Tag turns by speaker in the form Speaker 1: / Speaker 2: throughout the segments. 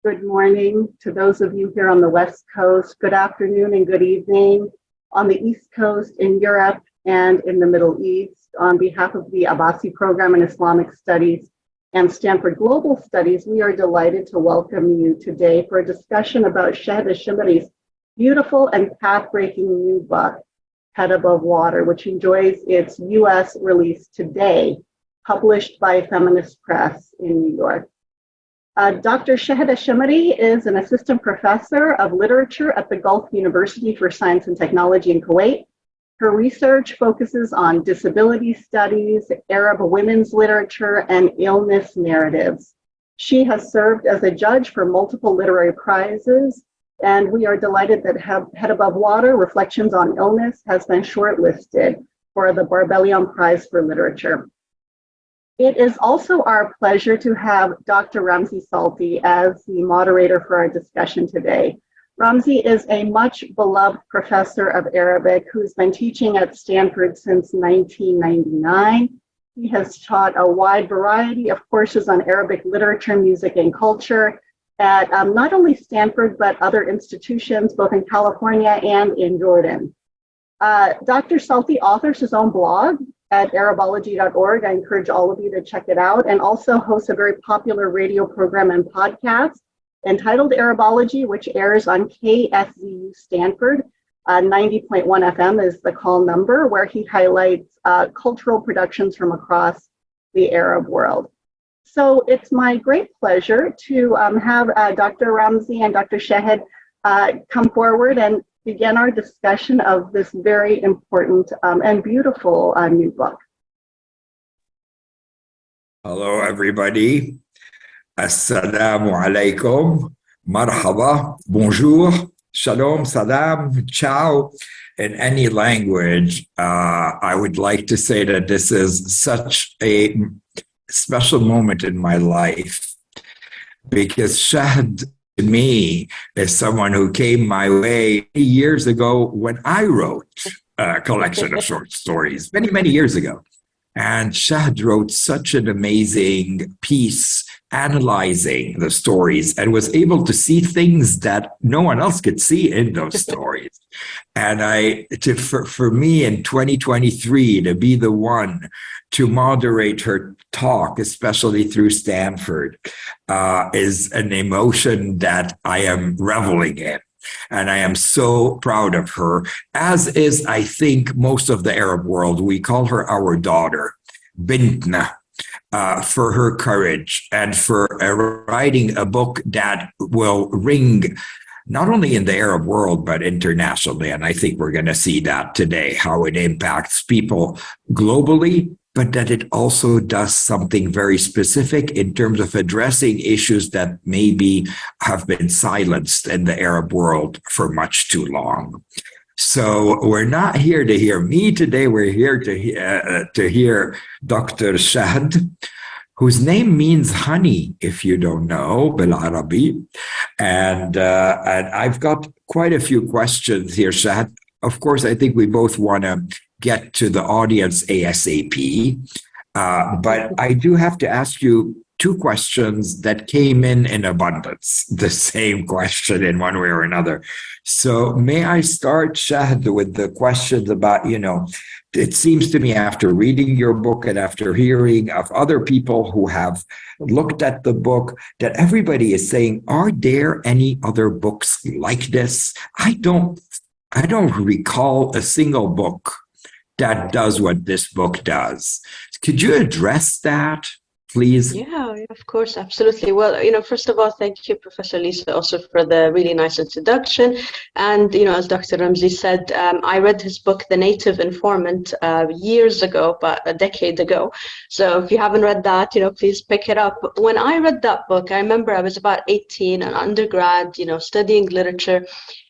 Speaker 1: Good morning to those of you here on the West Coast. Good afternoon and good evening on the East Coast, in Europe, and in the Middle East. On behalf of the Abbasi Program in Islamic Studies and Stanford Global Studies, we are delighted to welcome you today for a discussion about Shahd Alshammari's beautiful and path-breaking new book, Head Above Water, which enjoys its US release today, published by Feminist Press in New York. Dr. Shahd Alshammari is an assistant professor of literature at the Gulf University for Science and Technology in Kuwait. Her research focuses on disability studies, Arab women's literature, and illness narratives. She has served as a judge for multiple literary prizes, and we are delighted that Head Above Water, Reflections on Illness, has been shortlisted for the Barbellion Prize for Literature. It is also our pleasure to have Dr. Ramzi Salti as the moderator for our discussion today. Ramzi is a much beloved professor of Arabic who's been teaching at Stanford since 1999. He has taught a wide variety of courses on Arabic literature, music, and culture at not only Stanford, but other institutions, both in California and in Jordan. Dr. Salti authors his own blog at arabology.org. I encourage all of you to check it out, and also hosts a very popular radio program and podcast entitled Arabology, which airs on KSZU Stanford. 90.1 FM is the call number, where he highlights cultural productions from across the Arab world. So it's my great pleasure to have Dr. Ramzi and Dr. Shahd come forward and begin our discussion of this very important and beautiful new book.
Speaker 2: Hello, everybody. Assalamu alaikum, marhaba, bonjour, shalom, salam, ciao. In any language, I would like to say that this is such a special moment in my life, because Shahd to me is someone who came my way years ago when I wrote a collection of short stories, many, many years ago. And Shahd wrote such an amazing piece analyzing the stories and was able to see things that no one else could see in those stories. And for me in 2023 to be the one to moderate her talk, especially through Stanford, is an emotion that I am reveling in. And I am so proud of her, as is, I think, most of the Arab world. We call her our daughter, Bintna, for her courage and for writing a book that will ring not only in the Arab world, but internationally. And I think we're going to see that today, how it impacts people globally, but that it also does something very specific in terms of addressing issues that maybe have been silenced in the Arab world for much too long. So we're not here to hear me today. We're here to hear Dr. Shahd, whose name means honey, if you don't know, Bil Arabi. And I've got quite a few questions here, Shahd. Of course, I think we both want to get to the audience ASAP. But I do have to ask you two questions that came in abundance, the same question in one way or another. So may I start, Shahd, with the questions about, it seems to me after reading your book and after hearing of other people who have looked at the book, that everybody is saying, are there any other books like this? I don't recall a single book that does what this book does. Could you address that, please?
Speaker 3: Yeah, of course, absolutely. Well, first of all, thank you, Professor Lisa, also for the really nice introduction. And, as Dr. Ramzi said, I read his book, The Native Informant, years ago, about a decade ago. So if you haven't read that, please pick it up. When I read that book, I remember I was about 18, an undergrad, studying literature.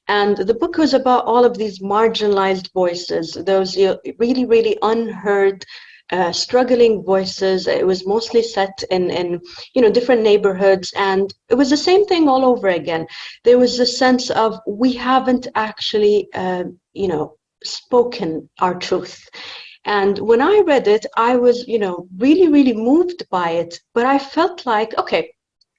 Speaker 3: And the book was about all of these marginalized voices, those really, really unheard, struggling voices. It was mostly set in different neighborhoods, and it was the same thing all over again. There was a sense of we haven't actually, spoken our truth. And when I read it, I was, really, really moved by it. But I felt like, okay,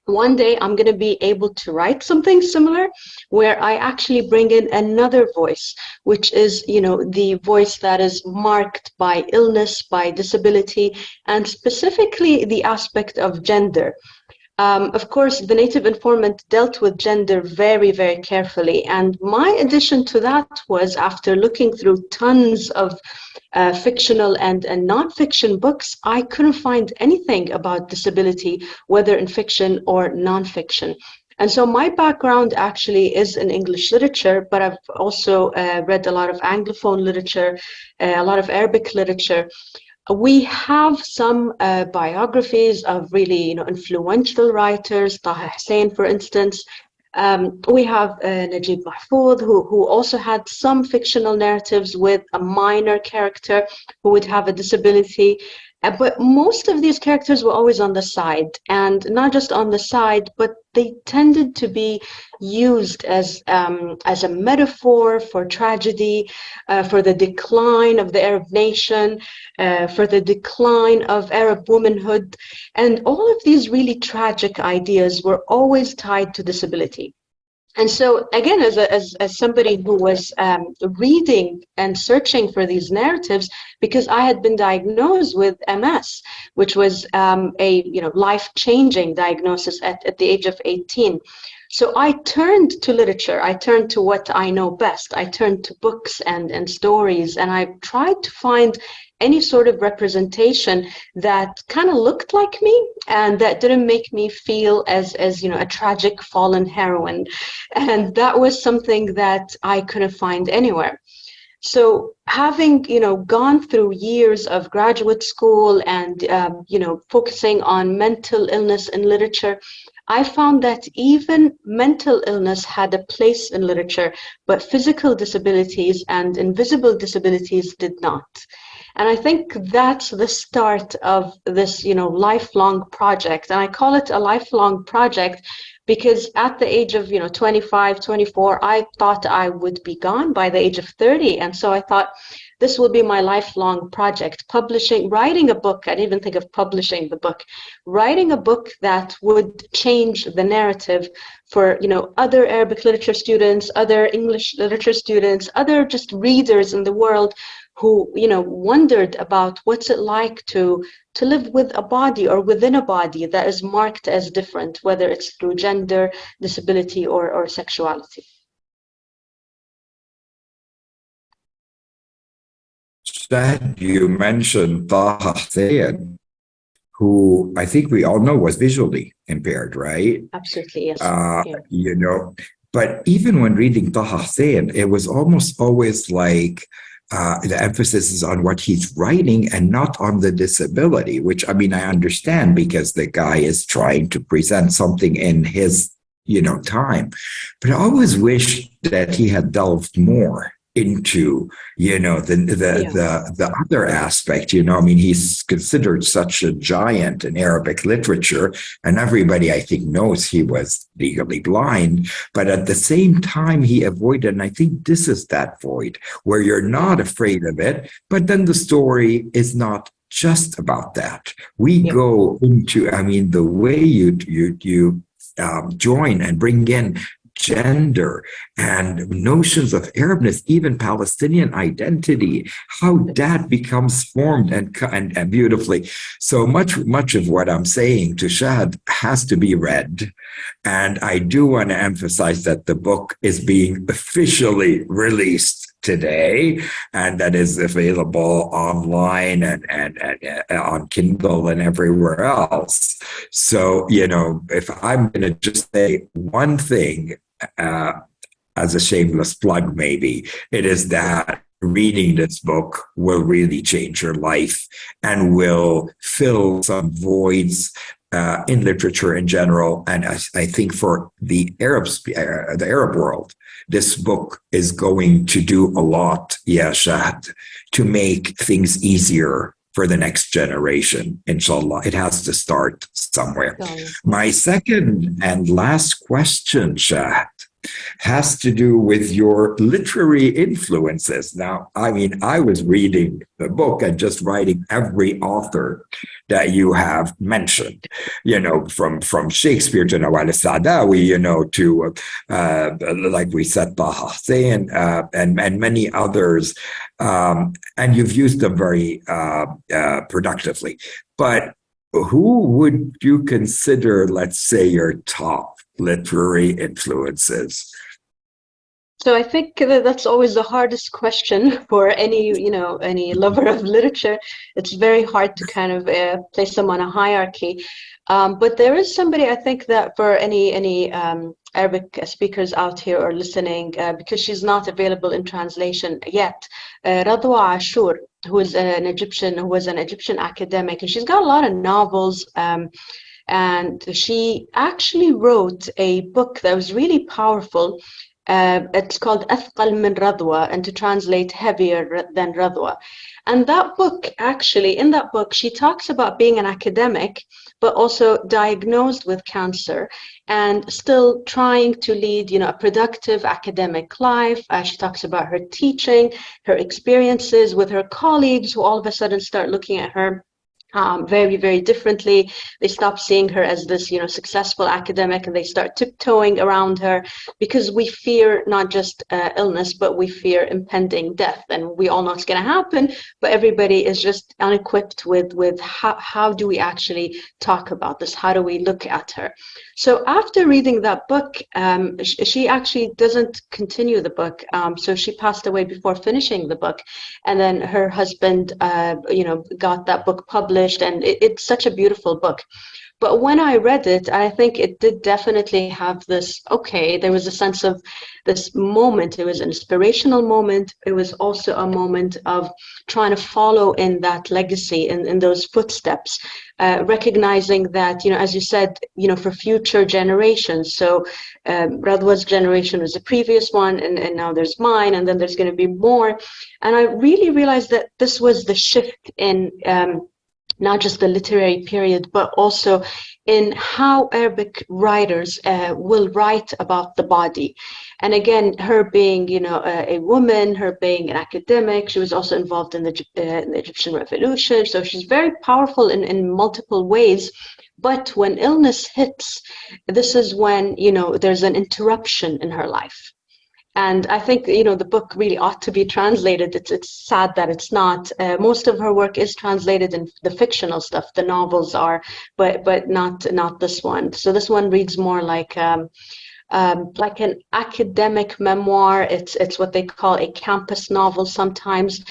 Speaker 3: one day I'm going to be able to write something similar where I actually bring in another voice, which is, the voice that is marked by illness, by disability, and specifically the aspect of gender. Of course, the native informant dealt with gender very, very carefully. And my addition to that was, after looking through tons of fictional and non-fiction books, I couldn't find anything about disability, whether in fiction or non-fiction. And so my background actually is in English literature, but I've also read a lot of Anglophone literature, a lot of Arabic literature. We have some biographies of really, influential writers, Taha Hussein, for instance. We have Najib Mahfoud, who also had some fictional narratives with a minor character who would have a disability. But most of these characters were always on the side, and not just on the side, but they tended to be used as a metaphor for tragedy, for the decline of the Arab nation, for the decline of Arab womanhood. And all of these really tragic ideas were always tied to disability. And so, again, as somebody who was reading and searching for these narratives, because I had been diagnosed with MS, which was a life-changing diagnosis at the age of 18. So I turned to literature. I turned to what I know best. I turned to books and stories, and I tried to find any sort of representation that kind of looked like me and that didn't make me feel as a tragic fallen heroine. And that was something that I couldn't find anywhere. So having, gone through years of graduate school and, focusing on mental illness in literature, I found that even mental illness had a place in literature, but physical disabilities and invisible disabilities did not. And I think that's the start of this, lifelong project. And I call it a lifelong project because at the age of, 25, 24, I thought I would be gone by the age of 30. And so I thought this will be my lifelong project, writing a book. I didn't even think of publishing the book, writing a book that would change the narrative for, other Arabic literature students, other English literature students, other just readers in the world who, wondered about what's it like to live with a body or within a body that is marked as different, whether it's through gender, disability, or sexuality.
Speaker 2: Shahd, you mentioned Taha Hussein, who I think we all know was visually impaired, right?
Speaker 3: Absolutely, yes.
Speaker 2: But even when reading Taha Hussein, it was almost always like the emphasis is on what he's writing and not on the disability, which, I understand because the guy is trying to present something in his, time. But I always wish that he had delved more into, the other aspect, he's considered such a giant in Arabic literature, and everybody, I think, knows he was legally blind, but at the same time, he avoided, and I think this is that void where you're not afraid of it, but then the story is not just about that. We go into, the way you join and bring in gender and notions of Arabness, even Palestinian identity, how that becomes formed and beautifully. So much of what I'm saying to Shahd has to be read. And I do want to emphasize that the book is being officially released today, and that is available online and on Kindle and everywhere else. So, if I'm going to just say one thing, as a shameless plug, maybe, it is that reading this book will really change your life and will fill some voids in literature in general. And I think for the Arab world, this book is going to do a lot, Shahd, to make things easier for the next generation, inshallah. It has to start somewhere. My second and last question, Shahd, has to do with your literary influences. Now, I mean, I was reading the book and just writing every author that you have mentioned, from Shakespeare to Nawal Saadawi, to like we said, Taha Hussein, and many others. And you've used them very productively. But who would you consider, let's say, your top literary influences?
Speaker 3: So I think that's always the hardest question for any lover of literature. It's very hard to kind of place them on a hierarchy. But there is somebody, I think, that for any Arabic speakers out here or listening, because she's not available in translation yet, Radwa Ashur, who was an Egyptian academic, and she's got a lot of novels. And she actually wrote a book that was really powerful. It's called أثقل من رضوى, and to translate, heavier than Radwa. And that book, actually, in that book, she talks about being an academic, but also diagnosed with cancer and still trying to lead, a productive academic life. She talks about her teaching, her experiences with her colleagues who all of a sudden start looking at her very, very differently. They stop seeing her as this, successful academic, and they start tiptoeing around her because we fear not just illness, but we fear impending death. And we all know it's going to happen, but everybody is just unequipped with how do we actually talk about this? How do we look at her? So after reading that book, she actually doesn't continue the book. So she passed away before finishing the book. And then her husband, got that book published. And it's such a beautiful book. But when I read it, I think it did definitely have this, there was a sense of this moment. It was an inspirational moment. It was also a moment of trying to follow in that legacy, in those footsteps, recognizing that, as you said, for future generations. So Radwa's generation was the previous one, and now there's mine, and then there's going to be more. And I really realized that this was the shift in not just the literary period, but also in how Arabic writers will write about the body. And again, her being, a woman, her being an academic, she was also involved in the Egyptian Revolution. So she's very powerful in multiple ways. But when illness hits, this is when, there's an interruption in her life. And I think, the book really ought to be translated. It's sad that it's not. Most of her work is translated in the fictional stuff. The novels are, but not this one. So this one reads more like an academic memoir. It's what they call a campus novel sometimes.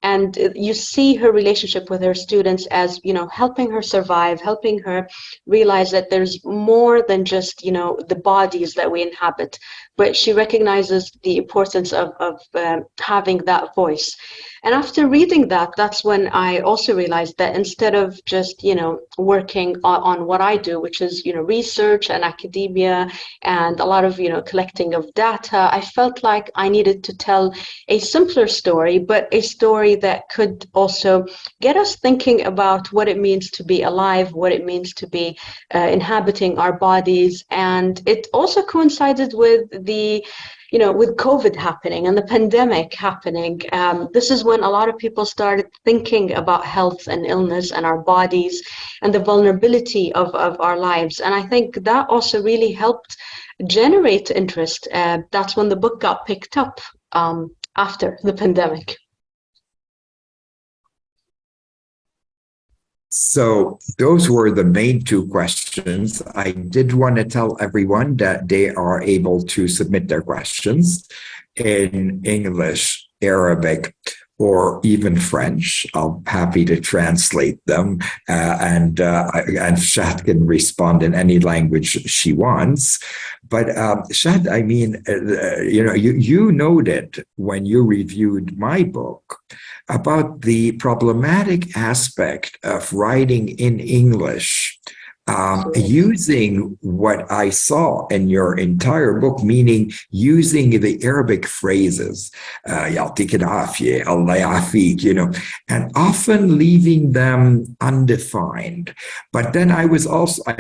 Speaker 3: And you see her relationship with her students as, helping her survive, helping her realize that there's more than just, the bodies that we inhabit. But she recognizes the importance of having that voice. And after reading that, that's when I also realized that instead of just, working on what I do, which is, research and academia and a lot of, collecting of data, I felt like I needed to tell a simpler story, but a story that could also get us thinking about what it means to be alive, what it means to be inhabiting our bodies. And it also coincided with with COVID happening and the pandemic happening. This is when a lot of people started thinking about health and illness and our bodies and the vulnerability of our lives. And I think that also really helped generate interest. That's when the book got picked up after the pandemic.
Speaker 2: So those were the main two questions. I did want to tell everyone that they are able to submit their questions in English, Arabic, or even French. I'm happy to translate them, and Shahd can respond in any language she wants. But Shahd, I mean, you noted when you reviewed my book about the problematic aspect of writing in English, using what I saw in your entire book, meaning using the Arabic phrases, يعطيك العافية, Allah يعافيك, and often leaving them undefined. But then I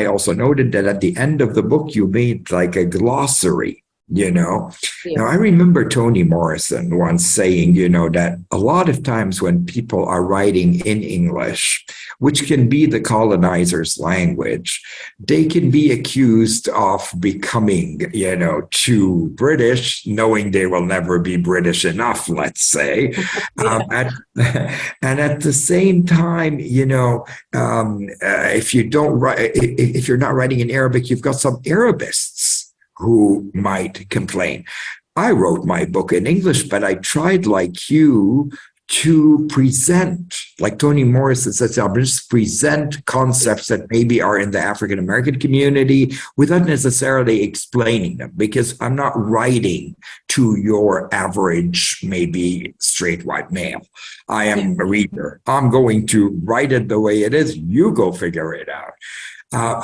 Speaker 2: also noted that at the end of the book, you made like a glossary you know.
Speaker 3: Yeah.
Speaker 2: Now, I remember Toni Morrison once saying, that a lot of times when people are writing in English, which can be the colonizer's language, they can be accused of becoming, too British, knowing they will never be British enough, let's say.
Speaker 3: Yeah.
Speaker 2: And at the same time, if you don't write, if you're not writing in Arabic, you've got some Arabists who might complain. I wrote my book in English, but I tried, like you, to present, like Toni Morrison says, I'll just present concepts that maybe are in the African American community without necessarily explaining them, because I'm not writing to your average, maybe straight white male. I am a reader. I'm going to write it the way it is. You go figure it out.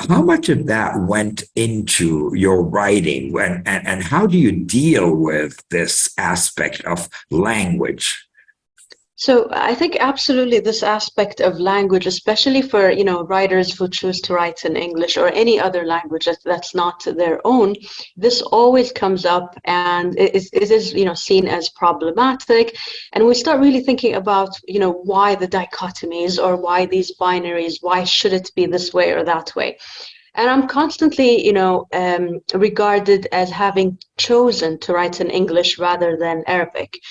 Speaker 2: How much of that went into your writing, and how do you deal with this aspect of language?
Speaker 3: So I think absolutely this aspect of language, especially for, writers who choose to write in English or any other language that's not their own, this always comes up, and it is, seen as problematic. And we start really thinking about, why the dichotomies, or why these binaries, why should it be this way or that way? And I'm constantly, regarded as having chosen to write in English rather than Arabic.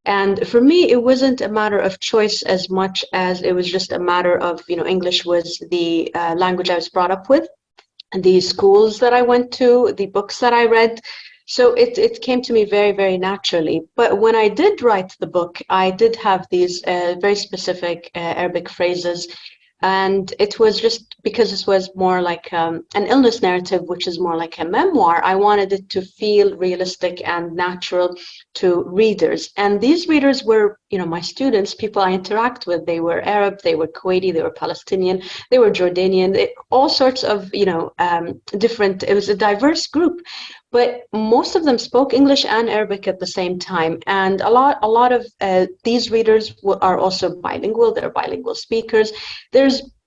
Speaker 3: And for me, it wasn't a matter of choice as much as it was just a matter of, English was the language I was brought up with, and the schools that I went to, the books that I read. So it came to me very, very naturally. But when I did write the book, I did have these very specific Arabic phrases. And it was just because this was more like an illness narrative, which is more like a memoir. I wanted it to feel realistic and natural to readers. And these readers were, my students, people I interact with. They were Arab, they were Kuwaiti, they were Palestinian, they were Jordanian, all sorts of, different, it was a diverse group. But most of them spoke English and Arabic at the same time. And a lot of these readers are also bilingual. They're bilingual speakers.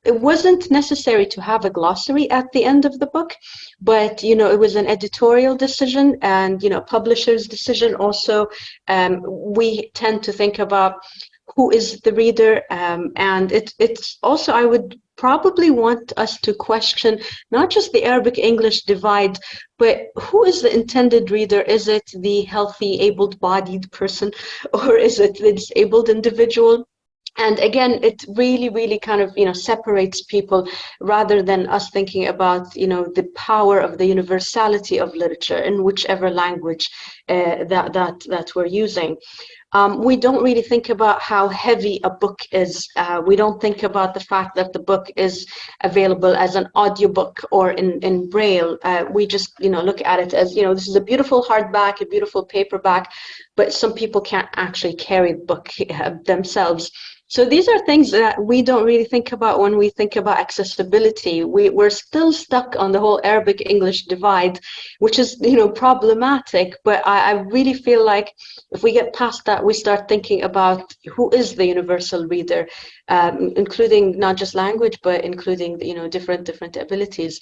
Speaker 3: It wasn't necessary to have a glossary at the end of the book, but, it was an editorial decision and, publisher's decision. Also, we tend to think about who is the reader. And it's also, I would probably want us to question not just the Arabic-English divide, but who is the intended reader? Is it the healthy, able-bodied person, or is it the disabled individual? And again, it really, really kind of, separates people, rather than us thinking about, the power of the universality of literature in whichever language that we're using. We don't really think about how heavy a book is. We don't think about the fact that the book is available as an audiobook or in Braille. We just, look at it as, this is a beautiful hardback, a beautiful paperback, but some people can't actually carry the book themselves. So these are things that we don't really think about when we think about accessibility. We're still stuck on the whole Arabic-English divide, which is, problematic. But I really feel like if we get past that, we start thinking about who is the universal reader, including not just language, but including, different abilities.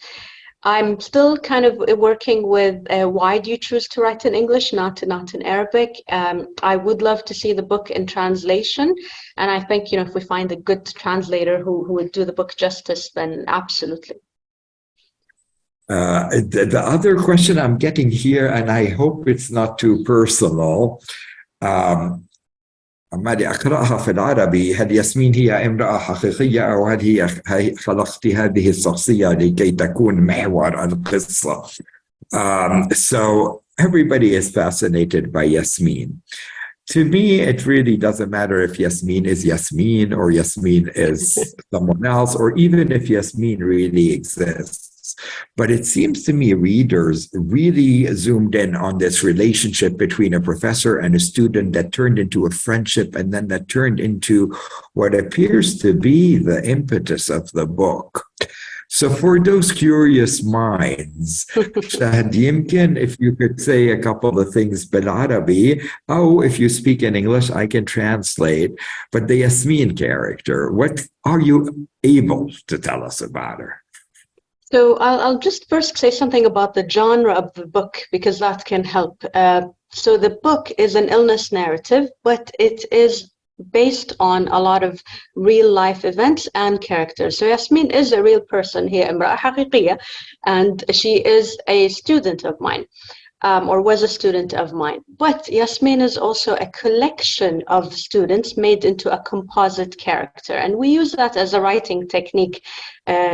Speaker 3: I'm still kind of working with why do you choose to write in English, not in Arabic. I would love to see the book in translation. And I think, if we find a good translator who would do the book justice, then absolutely.
Speaker 2: The other question I'm getting here, and I hope it's not too personal, عمالي أقرأها في العربي. هل ياسمين هي امرأة حقيقية أو هل هي خلقت هذه الشخصية لكي تكون محور القصة? So everybody is fascinated by Yasmin. To me, it really doesn't matter if Yasmin is Yasmin or Yasmin is someone else, or even if Yasmin really exists. But it seems to me readers really zoomed in on this relationship between a professor and a student that turned into a friendship, and then that turned into what appears to be the impetus of the book. So for those curious minds, Shahd, يمكن if you could say a couple of things بالعربي, if you speak in English, I can translate. But the Yasmin character, what are you able to tell us about her?
Speaker 3: So I'll just first say something about the genre of the book, because that can help. So the book is an illness narrative, but it is based on a lot of real life events and characters. So Yasmin is a real person here, امرأة حقيقية, and she is a student of mine. Or was a student of mine. But Yasmin is also a collection of students made into a composite character. And we use that as a writing technique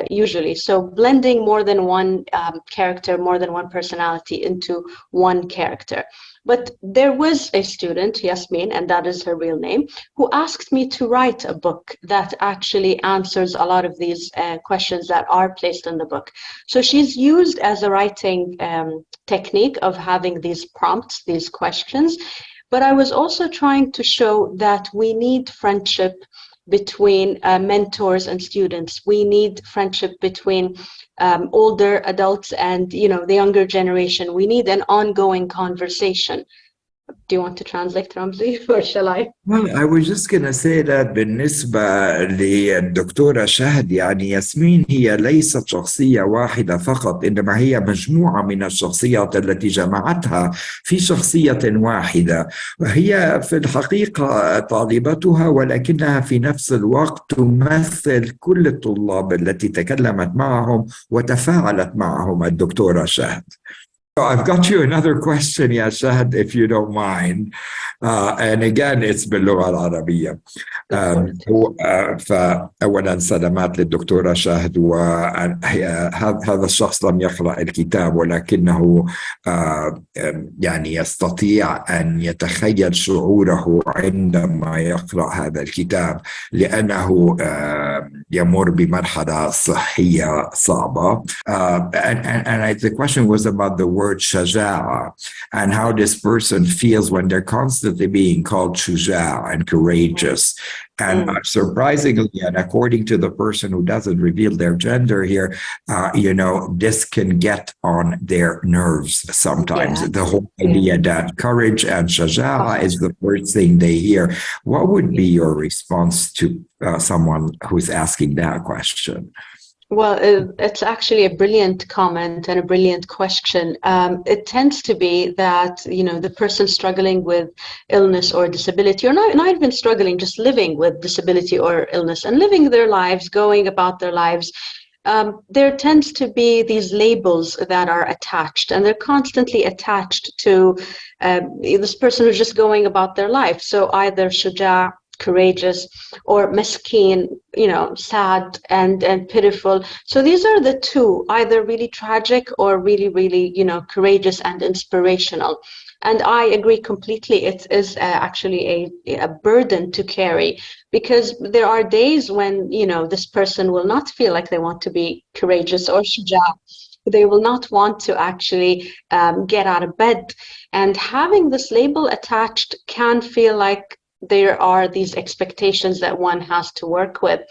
Speaker 3: usually. So blending more than one character, more than one personality into one character. But there was a student, Yasmin, and that is her real name, who asked me to write a book that actually answers a lot of these questions that are placed in the book. So she's used as a writing technique of having these prompts, these questions. But I was also trying to show that we need friendship between mentors and students. We need friendship between older adults and, you know, the younger generation. We need an ongoing conversation. Do you want to translate, Ramzi, or shall I?
Speaker 2: Well, I was just going to say that بالنسبة للدكتورة شهد يعني ياسمين هي ليست شخصية واحدة فقط، إنما هي مجموعة من الشخصيات التي جمعتها في شخصية واحدة. وهي في الحقيقة طالبتها، ولكنها في نفس الوقت تمثل كل الطلاب التي تكلمت معهم وتفاعلت معهم الدكتورة شهد. So I've got you another question, ya Shahd, if you don't mind. And again, it's باللغة العربية. فأولا سلامات للدكتورة شهد. وهذا الشخص لم يقرأ الكتاب، ولكنه يعني يستطيع أن يتخيل شعوره عندما يقرأ هذا الكتاب، لأنه يمر بمرحلة صحية صعبة. And the question was about the word شجاعة and how this person feels when they're constantly being called شجاع and courageous. And surprisingly, and according to the person who doesn't reveal their gender here, you know, this can get on their nerves sometimes. Yeah. The whole idea that courage and shaja'a is the first thing they hear. What would be your response to someone who's asking that question?
Speaker 3: Well, it's actually a brilliant comment and a brilliant question. It tends to be that, you know, the person struggling with illness or disability, or not even struggling, just living with disability or illness and living their lives, going about their lives, there tends to be these labels that are attached, and they're constantly attached to this person who's just going about their life. So either shuja', courageous, or miskeen, you know, sad and pitiful. So these are the two, either really tragic or really, really, you know, courageous and inspirational. And I agree completely. It is actually a burden to carry, because there are days when, you know, this person will not feel like they want to be courageous or shuja'. They will not want to actually get out of bed. And having this label attached can feel like there are these expectations that one has to work with.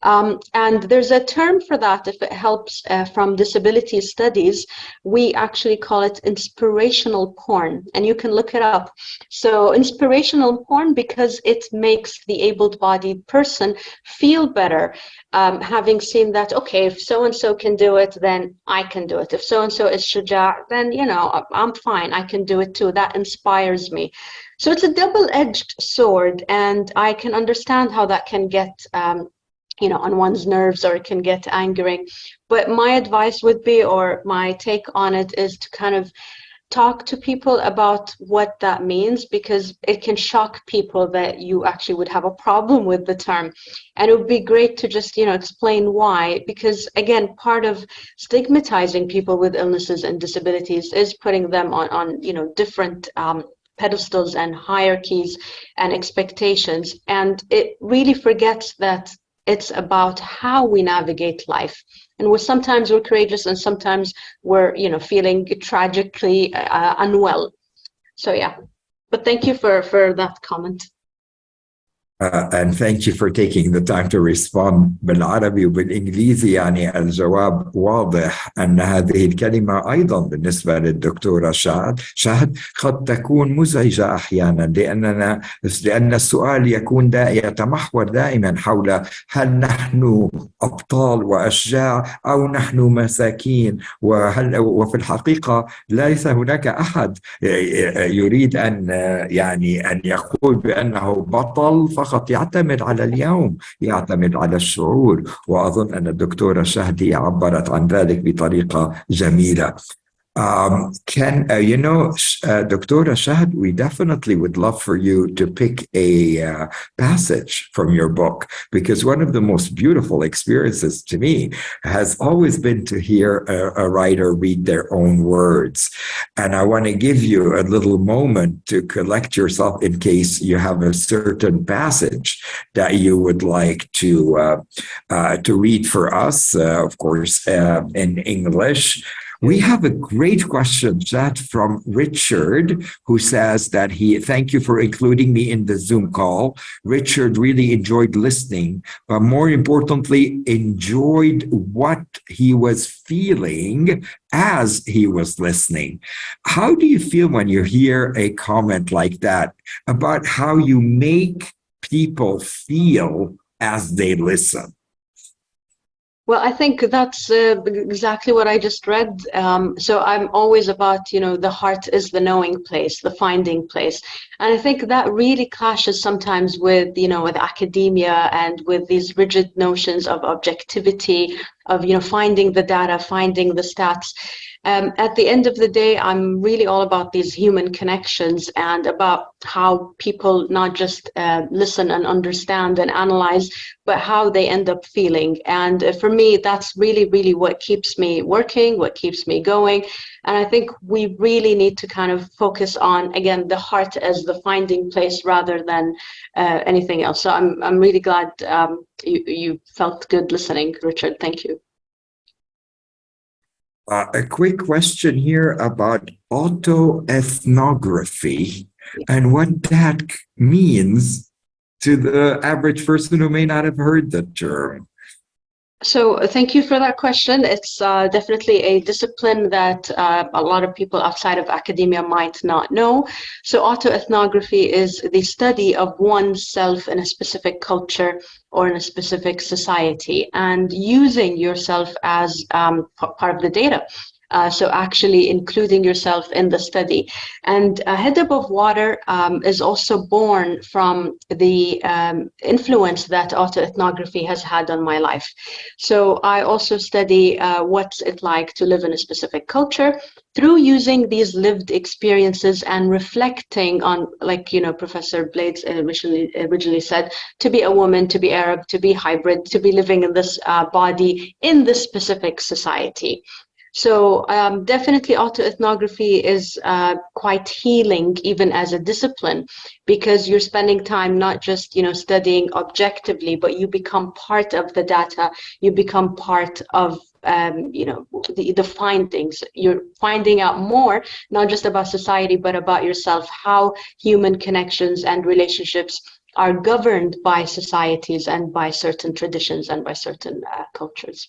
Speaker 3: And there's a term for that, if it helps, from disability studies. We actually call it inspirational porn, and you can look it up. So inspirational porn, because it makes the able-bodied person feel better, having seen that, okay, if so-and-so can do it, then I can do it. If so-and-so is shuja', then, you know, I'm fine, I can do it too. That inspires me. So it's a double-edged sword, and I can understand how that can get, you know, on one's nerves, or it can get angering. But my advice would be, or my take on it, is to kind of talk to people about what that means, because it can shock people that you actually would have a problem with the term. And it would be great to just, you know, explain why, because again, part of stigmatizing people with illnesses and disabilities is putting them on you know, different pedestals and hierarchies and expectations, and it really forgets that it's about how we navigate life. And sometimes we're courageous, and sometimes we're, you know, feeling tragically unwell. So yeah, but thank you for that comment.
Speaker 2: And thank you for taking the time to respond بالعربي وبالإنجليزي. يعني الجواب واضح أن هذه الكلمة أيضا بالنسبة للدكتورة شهد قد تكون مزعجة أحيانا، لأن السؤال يتمحور دائما حول هل نحن أبطال وأشجاع أو نحن مساكين، وفي الحقيقة ليس هناك أحد يريد أن يقول بأنه بطل فقط يعتمد على اليوم، يعتمد على الشعور. وأظن أن الدكتورة شهدي عبرت عن ذلك بطريقة جميلة. Dr. Shahd, we definitely would love for you to pick a passage from your book, because one of the most beautiful experiences to me has always been to hear a writer read their own words. And I want to give you a little moment to collect yourself in case you have a certain passage that you would like to read for us, of course, in English. We have a great question, chat, from Richard, who says that thank you for including me in the Zoom call. Richard really enjoyed listening, but more importantly, enjoyed what he was feeling as he was listening. How do you feel when you hear a comment like that about how you make people feel as they listen?
Speaker 3: Well, I think that's exactly what I just read. So I'm always about, the heart is the knowing place, the finding place. And I think that really clashes sometimes with, with academia and with these rigid notions of objectivity, of, finding the data, finding the stats. At the end of the day, I'm really all about these human connections and about how people not just listen and understand and analyze, but how they end up feeling. And for me, that's really, really what keeps me working, what keeps me going. And I think we really need to kind of focus on, again, the heart as the finding place rather than anything else. So I'm really glad you felt good listening, Richard. Thank you.
Speaker 2: A quick question here about autoethnography and what that means to the average person who may not have heard the term.
Speaker 3: So thank you for that question. It's definitely a discipline that a lot of people outside of academia might not know. So autoethnography is the study of oneself in a specific culture or in a specific society, and using yourself as part of the data. So actually including yourself in the study. And Head Above Water is also born from the influence that autoethnography has had on my life. So I also study what's it like to live in a specific culture through using these lived experiences and reflecting on, like, Professor Blaydes originally said, to be a woman, to be Arab, to be hybrid, to be living in this body in this specific society. So definitely autoethnography is quite healing even as a discipline, because you're spending time not just studying objectively, but you become part of the data, you become part of the findings. You're finding out more, not just about society, but about yourself, how human connections and relationships are governed by societies and by certain traditions and by certain cultures.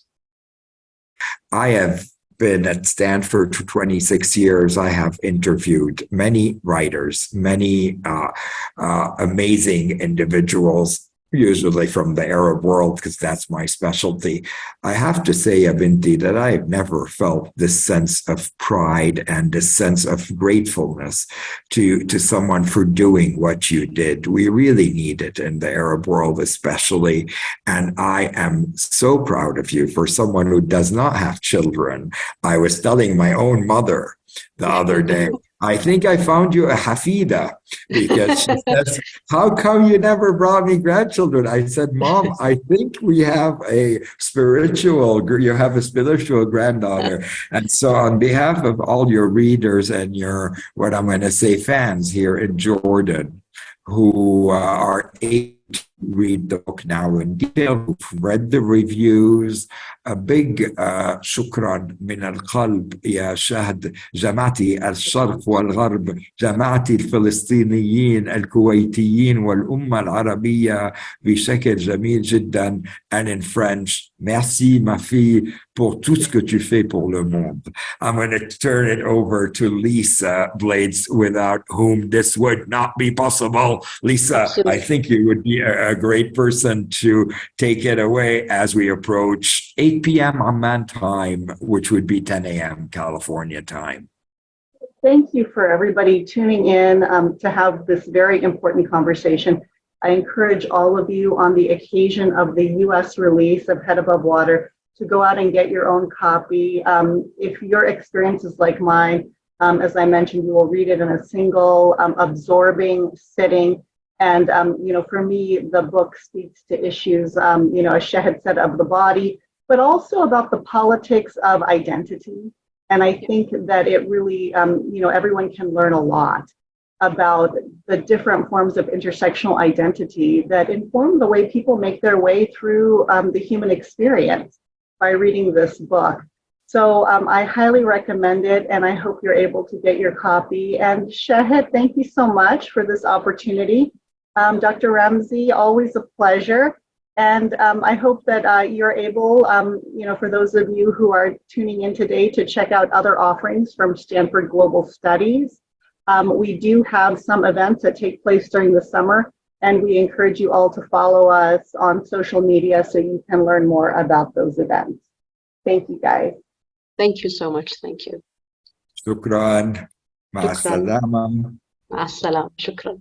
Speaker 2: I have been at Stanford for 26 years. I have interviewed many writers, many amazing individuals, usually from the Arab world, because that's my specialty. I have to say, Abinti, that I have never felt this sense of pride and this sense of gratefulness to someone for doing what you did. We really need it in the Arab world, especially. And I am so proud of you for someone who does not have children. I was telling my own mother the other day, I think I found you a hafida, because she says, how come you never brought me grandchildren? I said, Mom, I think you have a spiritual granddaughter. And so on behalf of all your readers and your, what I'm going to say, fans here in Jordan, who are able read the book now in detail, who've read the reviews. A big shukran min al-qalb ya Shahd, جماعتي الشرق والغرب، جماعتي الفلسطينيين الكويتيين والأمة العربية بشكل جميل جدا. And in French, merci ma fille pour tout ce que tu fais pour le monde. I'm going to turn it over to Lisa Blaydes, without whom this would not be possible. Lisa,
Speaker 3: Absolutely.
Speaker 2: I think you would be a great person to take it away as we approach 8 p.m. Amman time, which would be 10 a.m. California time.
Speaker 1: Thank you for everybody tuning in to have this very important conversation. I encourage all of you on the occasion of the U.S. release of Head Above Water to go out and get your own copy. If your experience is like mine, as I mentioned, you will read it in a single absorbing sitting. And, for me, the book speaks to issues, as Shahd said, of the body, but also about the politics of identity. And I think that it really, everyone can learn a lot about the different forms of intersectional identity that inform the way people make their way through the human experience by reading this book. So I highly recommend it, and I hope you're able to get your copy. And Shahd, thank you so much for this opportunity. Dr. Ramzi, always a pleasure. And I hope that you're able, for those of you who are tuning in today, to check out other offerings from Stanford Global Studies. We do have some events that take place during the summer, and we encourage you all to follow us on social media so you can learn more about those events. Thank you, guys.
Speaker 3: Thank you so much. Thank you.
Speaker 2: Shukran. Ma
Speaker 3: Shukran.
Speaker 2: salama.
Speaker 3: مع السلامة. شكرا.